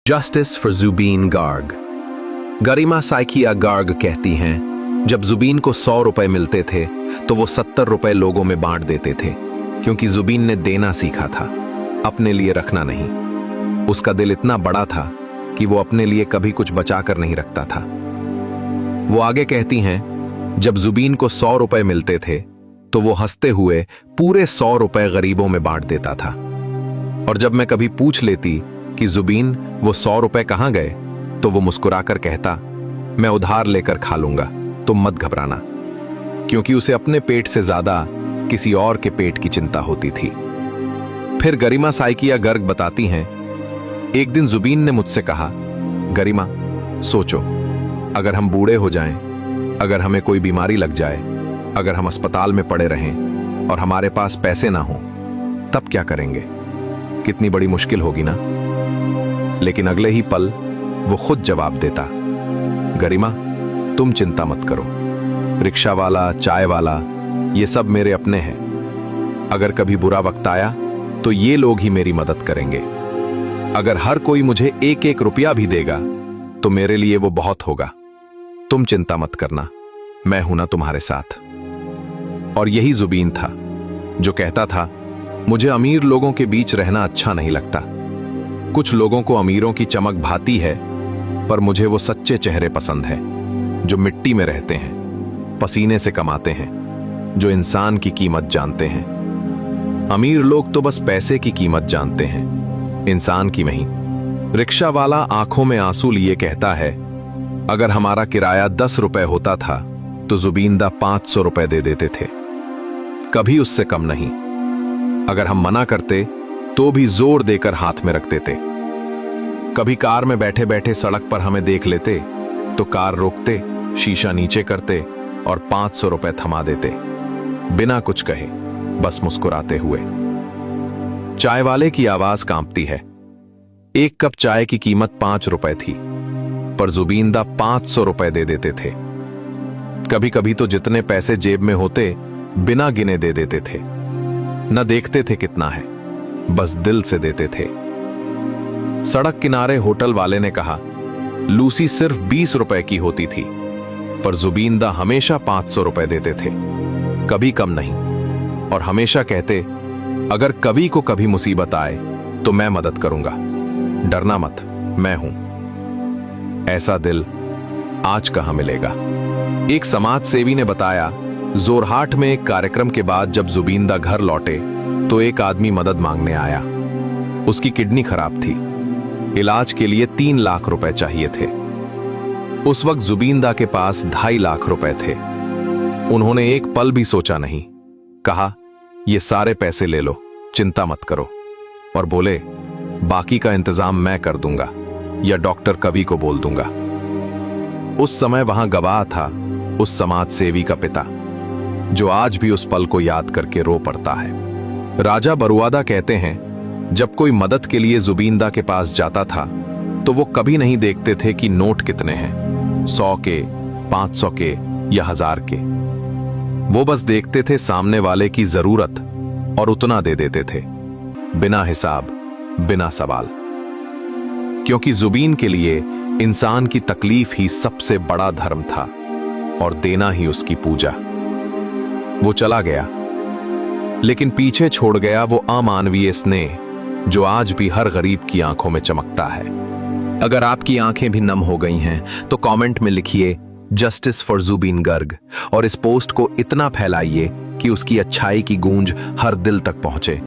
Justice for Zubeen Garg. Garima Saikia Garg कहती हैं, जब जुबीन को 100 रुपए मिलते थे तो वो 70 रुपए लोगों में बांट देते थे, क्योंकि जुबीन ने देना सीखा था, अपने लिए रखना नहीं। उसका दिल इतना बड़ा था कि वो अपने लिए कभी कुछ बचाकर नहीं रखता था। वो आगे कहती हैं, जब जुबीन को 100 रुपए मिलते थे तो वो हंसते हुए पूरे 100 रुपए गरीबों में बांट देता था। और जब मैं कभी पूछ लेती कि जुबीन वो 100 रुपए कहां गए, तो वो मुस्कुराकर कहता, मैं उधार लेकर खा लूंगा, तुम मत घबराना, क्योंकि उसे अपने पेट से ज्यादा किसी और के पेट की चिंता होती थी। फिर गरिमा साइकिया गर्ग बताती हैं, एक दिन जुबीन ने मुझसे कहा, गरिमा सोचो, अगर हम बूढ़े हो जाएं, अगर हमें कोई बीमारी लग जाए, अगर हम अस्पताल में पड़े रहें और हमारे पास पैसे ना हो, तब क्या करेंगे? कितनी बड़ी मुश्किल होगी ना। लेकिन अगले ही पल वो खुद जवाब देता, गरिमा तुम चिंता मत करो, रिक्शा वाला, चाय वाला, ये सब मेरे अपने हैं। अगर कभी बुरा वक्त आया तो ये लोग ही मेरी मदद करेंगे। अगर हर कोई मुझे 1-1 रुपया भी देगा तो मेरे लिए वो बहुत होगा। तुम चिंता मत करना, मैं हूं ना तुम्हारे साथ। और यही जुबीन था जो कहता था, मुझे अमीर लोगों के बीच रहना अच्छा नहीं लगता। कुछ लोगों को अमीरों की चमक भाती है, पर मुझे वो सच्चे चेहरे पसंद है जो मिट्टी में रहते हैं, पसीने से कमाते हैं, जो इंसान की कीमत जानते हैं। अमीर लोग तो बस पैसे की कीमत जानते हैं, इंसान की नहीं। रिक्शा वाला आंखों में आंसू लिए कहता है, अगर हमारा किराया 10 रुपए होता था तो जुबीनदा 500 रुपए दे देते थे, कभी उससे कम नहीं। अगर हम मना करते तो भी जोर देकर हाथ में रख देते। कभी कार में बैठे बैठे सड़क पर हमें देख लेते तो कार रोकते, शीशा नीचे करते और 500 रुपए थमा देते, बिना कुछ कहे, बस मुस्कुराते हुए। चाय वाले की आवाज कांपती है। एक कप चाय की कीमत 5 रुपए थी, पर जुबीनदा 500 रुपए दे देते थे। कभी कभी तो जितने पैसे जेब में होते बिना गिने दे देते थे, न देखते थे कितना है, बस दिल से देते थे। सड़क किनारे होटल वाले ने कहा, लूसी सिर्फ 20 रुपए की होती थी, पर जुबीनदा हमेशा 500 रुपए देते थे, कभी कम नहीं। और हमेशा कहते, अगर कवि को कभी मुसीबत आए तो मैं मदद करूंगा, डरना मत, मैं हूं। ऐसा दिल आज कहां मिलेगा। एक समाज सेवी ने बताया, जोरहाट में एक कार्यक्रम के बाद जब जुबीनदा घर लौटे तो एक आदमी मदद मांगने आया। उसकी किडनी खराब थी, इलाज के लिए 3 लाख रुपए चाहिए थे। उस वक्त जुबीनदा के पास 2.5 लाख रुपए थे। उन्होंने एक पल भी सोचा नहीं, कहा, ये सारे पैसे ले लो, चिंता मत करो। और बोले, बाकी का इंतजाम मैं कर दूंगा या डॉक्टर कवि को बोल दूंगा। उस समय वहां गवाह था उस समाज सेवी का पिता, जो आज भी उस पल को याद करके रो पड़ता है। राजा बरुआदा कहते हैं, जब कोई मदद के लिए जुबीनदा के पास जाता था तो वो कभी नहीं देखते थे कि नोट कितने हैं, 100 के, 500 के या 1000 के। वो बस देखते थे सामने वाले की जरूरत और उतना दे देते थे, बिना हिसाब, बिना सवाल। क्योंकि जुबीन के लिए इंसान की तकलीफ ही सबसे बड़ा धर्म था और देना ही उसकी पूजा। वो चला गया, लेकिन पीछे छोड़ गया वो अमानवीय स्नेह जो आज भी हर गरीब की आंखों में चमकता है। अगर आपकी आंखें भी नम हो गई हैं तो कमेंट में लिखिए जस्टिस फॉर जुबीन गर्ग और इस पोस्ट को इतना फैलाइए कि उसकी अच्छाई की गूंज हर दिल तक पहुंचे।